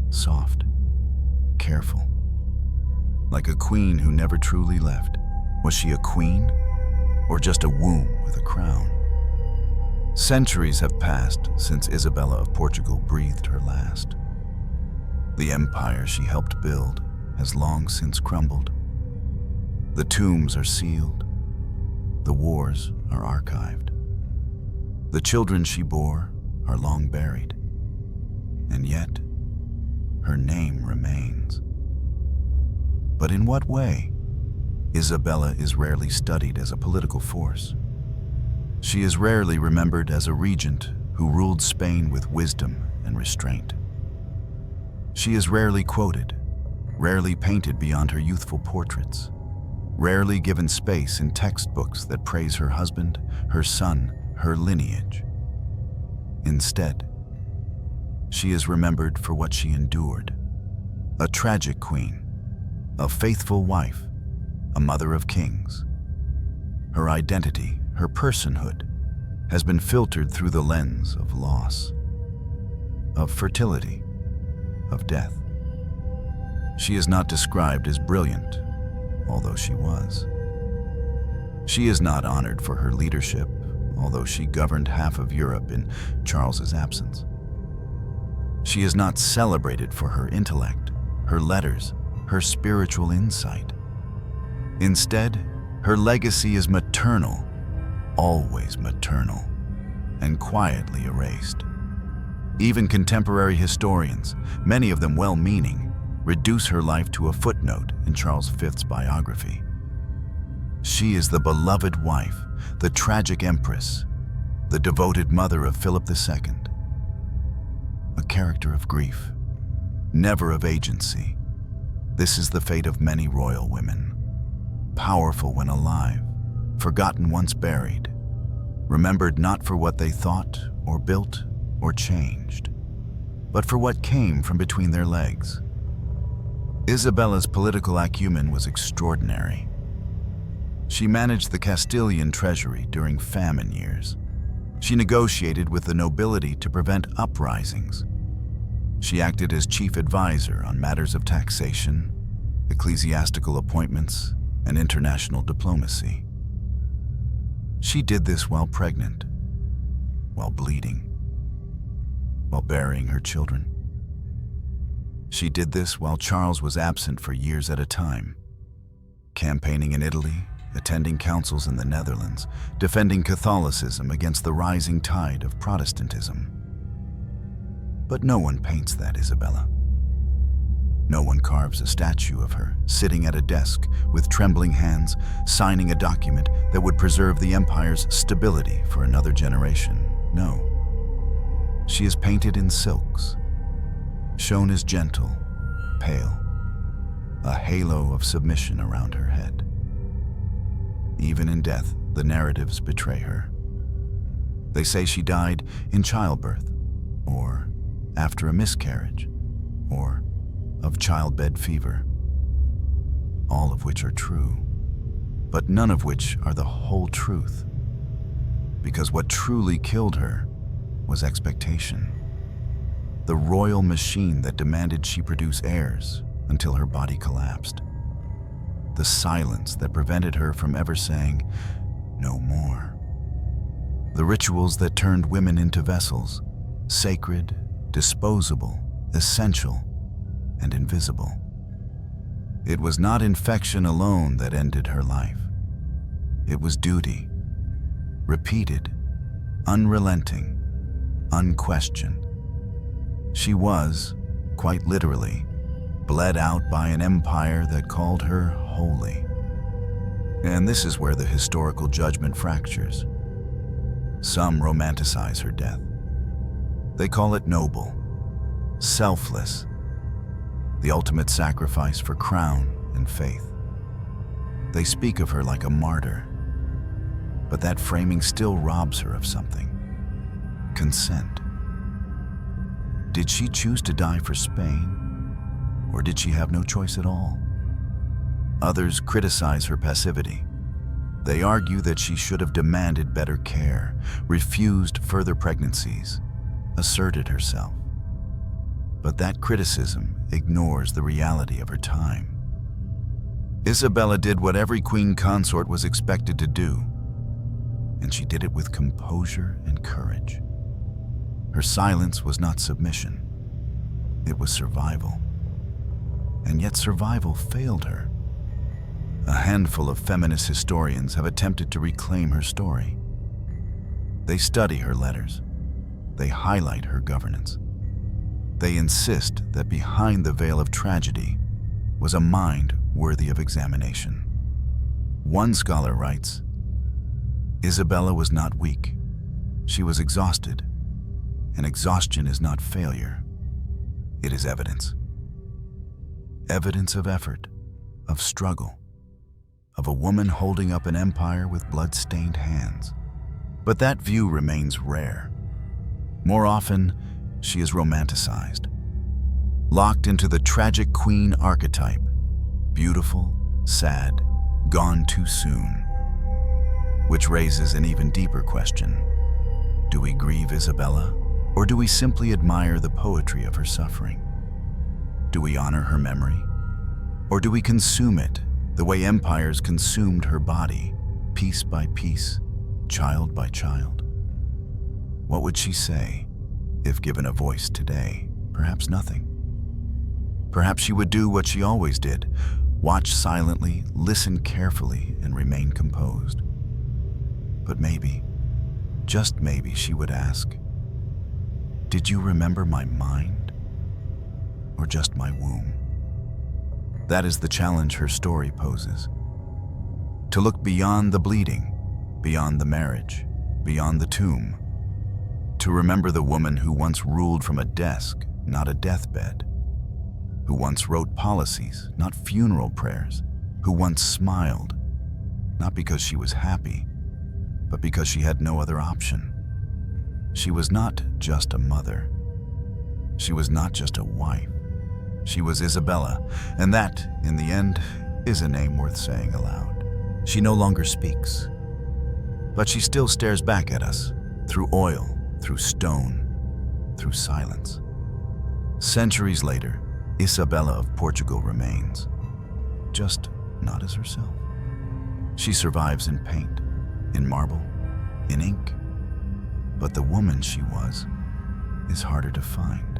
Soft, careful, like a queen who never truly left. Was she a queen, or just a womb with a crown? Centuries have passed since Isabella of Portugal breathed her last. The empire she helped build has long since crumbled. The tombs are sealed. The wars are archived. The children she bore are long buried. And yet, her name remains. But in what way? Isabella is rarely studied as a political force. She is rarely remembered as a regent who ruled Spain with wisdom and restraint. She is rarely quoted, rarely painted beyond her youthful portraits, rarely given space in textbooks that praise her husband, her son, her lineage. Instead, she is remembered for what she endured: a tragic queen, a faithful wife, a mother of kings. Her identity, her personhood, has been filtered through the lens of loss, of fertility, of death. She is not described as brilliant, although she was. She is not honored for her leadership, although she governed half of Europe in Charles's absence. She is not celebrated for her intellect, her letters, her spiritual insight. Instead, her legacy is maternal, always maternal, and quietly erased. Even contemporary historians, many of them well-meaning, reduce her life to a footnote in Charles V's biography. She is the beloved wife, the tragic empress, the devoted mother of Philip II. A character of grief, never of agency. This is the fate of many royal women. Powerful when alive, forgotten once buried, remembered not for what they thought or built or changed, but for what came from between their legs. Isabella's political acumen was extraordinary. She managed the Castilian treasury during famine years. She negotiated with the nobility to prevent uprisings. She acted as chief advisor on matters of taxation, ecclesiastical appointments, and international diplomacy. She did this while pregnant, while bleeding, while burying her children. She did this while Charles was absent for years at a time, campaigning in Italy, attending councils in the Netherlands, defending Catholicism against the rising tide of Protestantism. But no one paints that Isabella. No one carves a statue of her, sitting at a desk with trembling hands, signing a document that would preserve the empire's stability for another generation. No. She is painted in silks, shown as gentle, pale, a halo of submission around her head. Even in death, the narratives betray her. They say she died in childbirth, or after a miscarriage, or of childbed fever. All of which are true, but none of which are the whole truth. Because what truly killed her was expectation. The royal machine that demanded she produce heirs until her body collapsed. The silence that prevented her from ever saying, "No more." The rituals that turned women into vessels, sacred, disposable, essential, and invisible. It was not infection alone that ended her life. It was duty, repeated, unrelenting, unquestioned. She was, quite literally, bled out by an empire that called her holy. And this is where the historical judgment fractures. Some romanticize her death. They call it noble, selfless, the ultimate sacrifice for crown and faith. They speak of her like a martyr, but that framing still robs her of something: consent. Did she choose to die for Spain, or did she have no choice at all? Others criticize her passivity. They argue that she should have demanded better care, refused further pregnancies, asserted herself. But that criticism ignores the reality of her time. Isabella did what every queen consort was expected to do, and she did it with composure and courage. Her silence was not submission. It was survival. And yet survival failed her. A handful of feminist historians have attempted to reclaim her story. They study her letters. They highlight her governance. They insist that behind the veil of tragedy was a mind worthy of examination. One scholar writes, "Isabella was not weak. She was exhausted. And exhaustion is not failure. It is evidence. Evidence of effort, of struggle, of a woman holding up an empire with blood-stained hands. But that view remains rare. More often, she is romanticized, locked into the tragic queen archetype, beautiful, sad, gone too soon. Which raises an even deeper question. Do we grieve Isabella, or do we simply admire the poetry of her suffering? Do we honor her memory, or do we consume it the way empires consumed her body, piece by piece, child by child? What would she say if given a voice today? Perhaps nothing. Perhaps she would do what she always did, watch silently, listen carefully, and remain composed. But maybe, just maybe, she would ask, did you remember my mind, or just my womb? That is the challenge her story poses. To look beyond the bleeding, beyond the marriage, beyond the tomb. To remember the woman who once ruled from a desk, not a deathbed. Who once wrote policies, not funeral prayers. Who once smiled, not because she was happy, but because she had no other option. She was not just a mother. She was not just a wife. She was Isabella, and that, in the end, is a name worth saying aloud. She no longer speaks, but she still stares back at us, through oil, through stone, through silence. Centuries later, Isabella of Portugal remains, just not as herself. She survives in paint, in marble, in ink, but the woman she was is harder to find.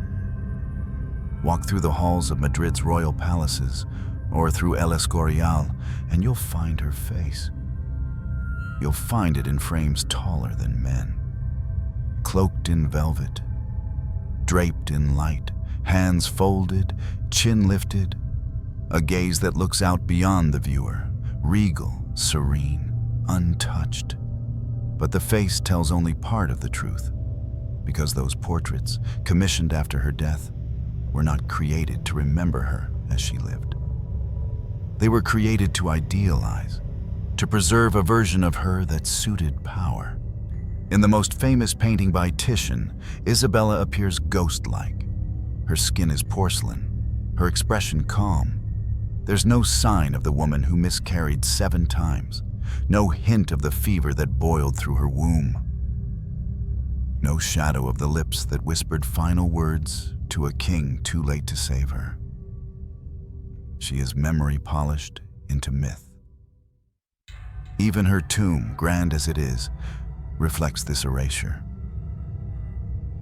Walk through the halls of Madrid's royal palaces or through El Escorial, and you'll find her face. You'll find it in frames taller than men, cloaked in velvet, draped in light, hands folded, chin lifted, a gaze that looks out beyond the viewer, regal, serene, untouched. But the face tells only part of the truth, because those portraits, commissioned after her death, were not created to remember her as she lived. They were created to idealize, to preserve a version of her that suited power. In the most famous painting by Titian, Isabella appears ghost-like. Her skin is porcelain, her expression calm. There's no sign of the woman who miscarried 7 times, no hint of the fever that boiled through her womb, no shadow of the lips that whispered final words to a king too late to save her. She is memory polished into myth. Even her tomb, grand as it is, reflects this erasure.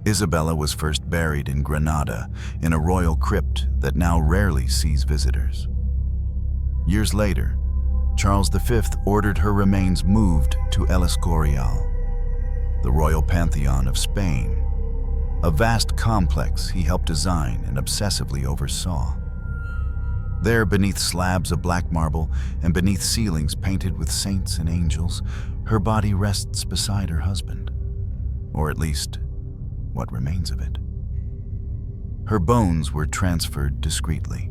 Isabella was first buried in Granada in a royal crypt that now rarely sees visitors. Years later, Charles V ordered her remains moved to El Escorial, the royal pantheon of Spain, a vast complex he helped design and obsessively oversaw. There, beneath slabs of black marble and beneath ceilings painted with saints and angels, her body rests beside her husband, or at least, what remains of it. Her bones were transferred discreetly,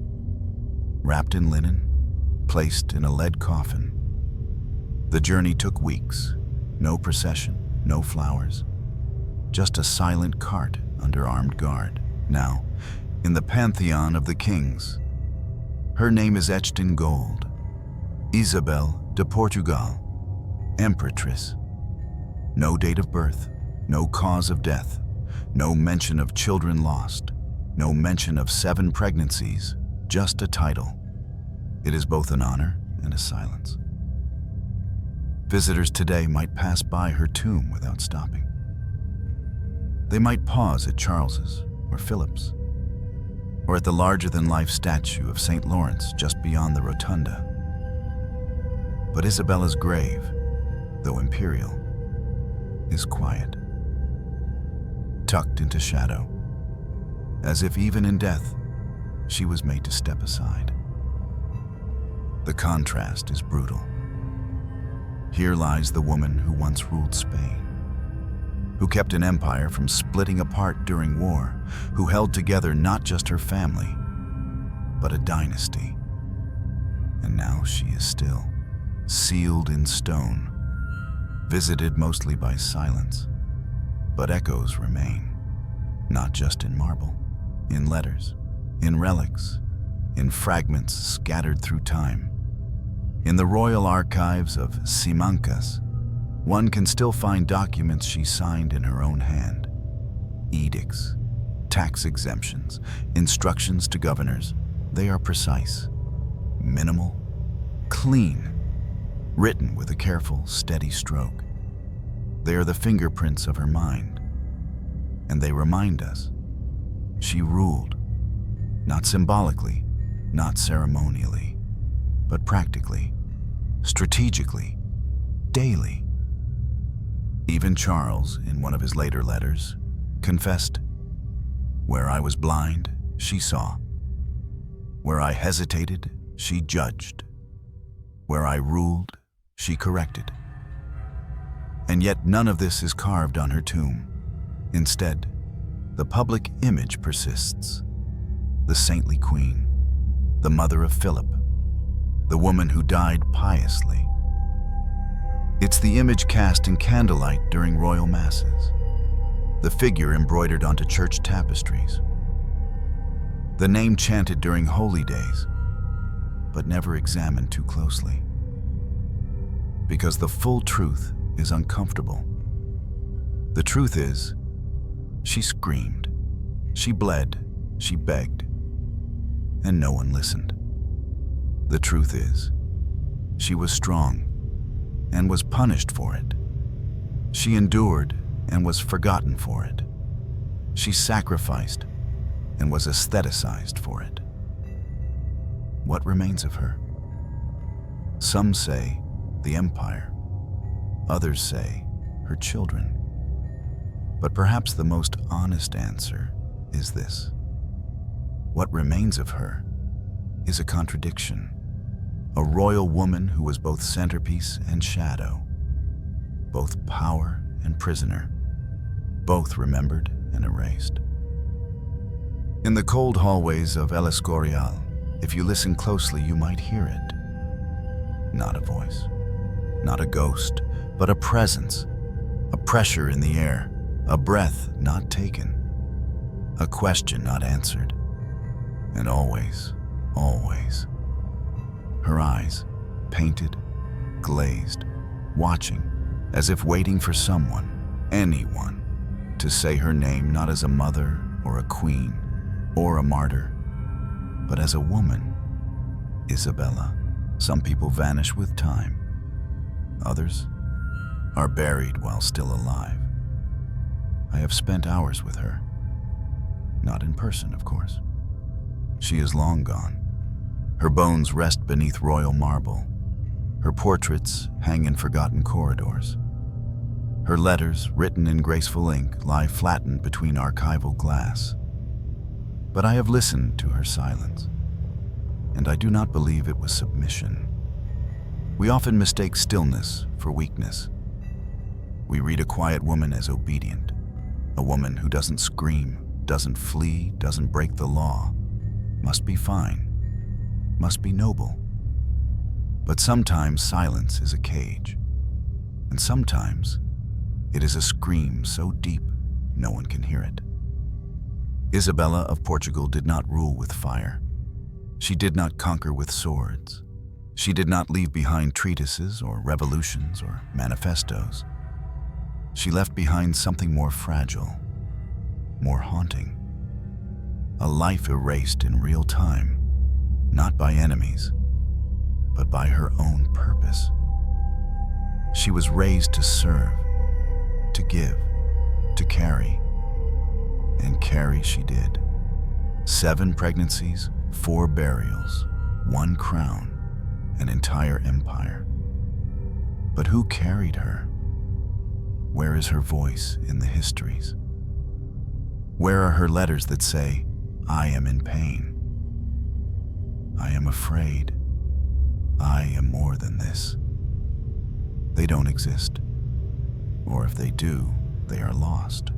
wrapped in linen, placed in a lead coffin. The journey took weeks, no procession, no flowers, just a silent cart under armed guard. Now, in the pantheon of the kings, her name is etched in gold, Isabella of Portugal, Empress. No date of birth, no cause of death, no mention of children lost, no mention of 7 pregnancies, just a title. It is both an honor and a silence. Visitors today might pass by her tomb without stopping. They might pause at Charles's or Philip's, or at the larger-than-life statue of St. Lawrence just beyond the rotunda. But Isabella's grave, though imperial, is quiet, tucked into shadow, as if even in death, she was made to step aside. The contrast is brutal. Here lies the woman who once ruled Spain, who kept an empire from splitting apart during war, who held together not just her family, but a dynasty. And now she is still sealed in stone, visited mostly by silence. But echoes remain, not just in marble, in letters, in relics, in fragments scattered through time. In the royal archives of Simancas, one can still find documents she signed in her own hand. Edicts, tax exemptions, instructions to governors. They are precise, minimal, clean, written with a careful, steady stroke. They are the fingerprints of her mind, and they remind us she ruled, not symbolically, not ceremonially, but practically, strategically, daily. Even Charles, in one of his later letters, confessed, "Where I was blind, she saw. Where I hesitated, she judged. Where I ruled, she corrected." And yet none of this is carved on her tomb. Instead, the public image persists. The saintly queen, the mother of Philip, the woman who died piously. It's the image cast in candlelight during royal masses, the figure embroidered onto church tapestries, the name chanted during holy days, but never examined too closely. Because the full truth is uncomfortable. The truth is, she screamed, she bled, she begged, and no one listened. The truth is, she was strong and was punished for it. She endured and was forgotten for it. She sacrificed and was aestheticized for it. What remains of her? Some say the empire. Others say her children. But perhaps the most honest answer is this. What remains of her is a contradiction. A royal woman who was both centerpiece and shadow, both power and prisoner, both remembered and erased. In the cold hallways of El Escorial, if you listen closely, you might hear it. Not a voice, not a ghost, but a presence, a pressure in the air, a breath not taken, a question not answered, and always, always. Her eyes, painted, glazed, watching, as if waiting for someone, anyone, to say her name not as a mother or a queen or a martyr, but as a woman, Isabella. Some people vanish with time. Others are buried while still alive. I have spent hours with her. Not in person, of course. She is long gone. Her bones rest beneath royal marble. Her portraits hang in forgotten corridors. Her letters, written in graceful ink, lie flattened between archival glass. But I have listened to her silence, and I do not believe it was submission. We often mistake stillness for weakness. We read a quiet woman as obedient, a woman who doesn't scream, doesn't flee, doesn't break the law, must be fine, must be noble. But sometimes silence is a cage, and sometimes it is a scream so deep no one can hear it. Isabella of Portugal did not rule with fire. She did not conquer with swords. She did not leave behind treatises or revolutions or manifestos. She left behind something more fragile, more haunting. A life erased in real time, not by enemies, but by her own purpose. She was raised to serve, to give, to carry, and carry she did. 7 pregnancies, 4 burials, 1 crown, an entire empire. But who carried her? Where is her voice in the histories? Where are her letters that say, "I am in pain. I am afraid. I am more than this"? They don't exist. Or if they do, they are lost.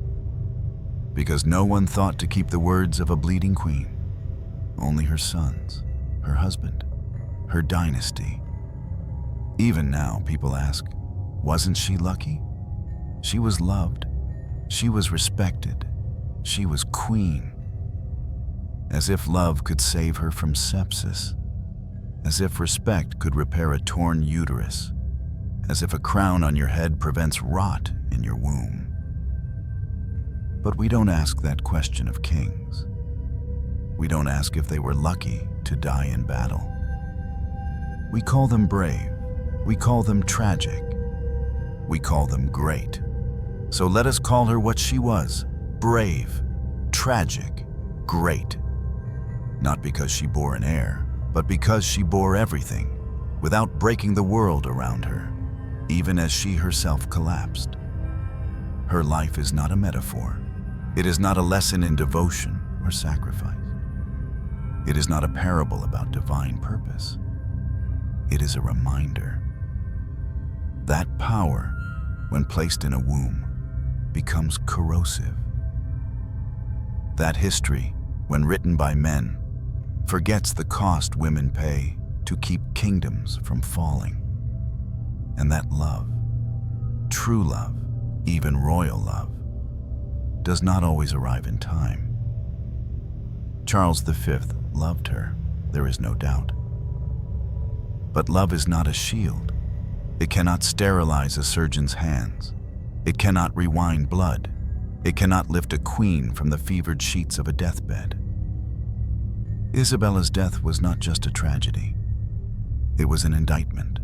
Because no one thought to keep the words of a bleeding queen. Only her sons, her husband, her dynasty. Even now, people ask, wasn't she lucky? She was loved. She was respected. She was queen. As if love could save her from sepsis. As if respect could repair a torn uterus. As if a crown on your head prevents rot in your womb. But we don't ask that question of kings. We don't ask if they were lucky to die in battle. We call them brave. We call them tragic. We call them great. So let us call her what she was: brave, tragic, great. Not because she bore an heir, but because she bore everything, without breaking the world around her, even as she herself collapsed. Her life is not a metaphor. It is not a lesson in devotion or sacrifice. It is not a parable about divine purpose. It is a reminder. That power, when placed in a womb, becomes corrosive. That history, when written by men, forgets the cost women pay to keep kingdoms from falling. And that love, true love, even royal love, does not always arrive in time. Charles V loved her, there is no doubt. But love is not a shield. It cannot sterilize a surgeon's hands. It cannot rewind blood. It cannot lift a queen from the fevered sheets of a deathbed. Isabella's death was not just a tragedy. It was an indictment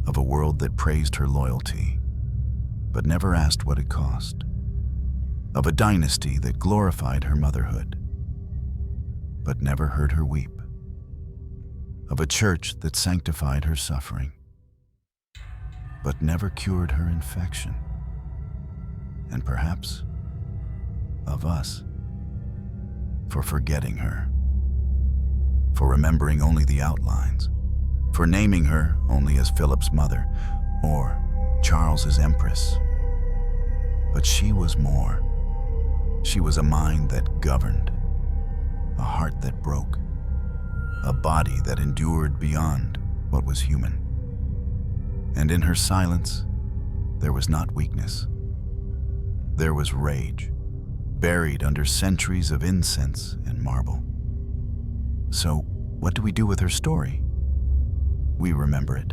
of a world that praised her loyalty, but never asked what it cost. Of a dynasty that glorified her motherhood, but never heard her weep. Of a church that sanctified her suffering, but never cured her infection. And perhaps of us, for forgetting her, for remembering only the outlines, for naming her only as Philip's mother or Charles's empress. But she was more. She was a mind that governed, a heart that broke, a body that endured beyond what was human. And in her silence, there was not weakness. There was rage, buried under centuries of incense and marble. So, what do we do with her story? We remember it.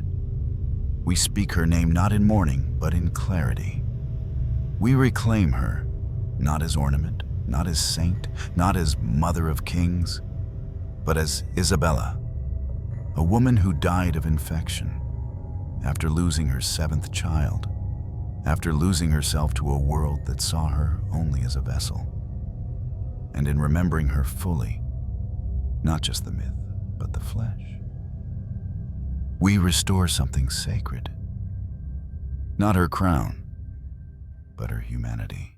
We speak her name not in mourning, but in clarity. We reclaim her, not as ornament, not as saint, not as mother of kings, but as Isabella, a woman who died of infection after losing her 7th child, after losing herself to a world that saw her only as a vessel. And in remembering her fully, not just the myth, but the flesh, we restore something sacred. Not her crown, but her humanity.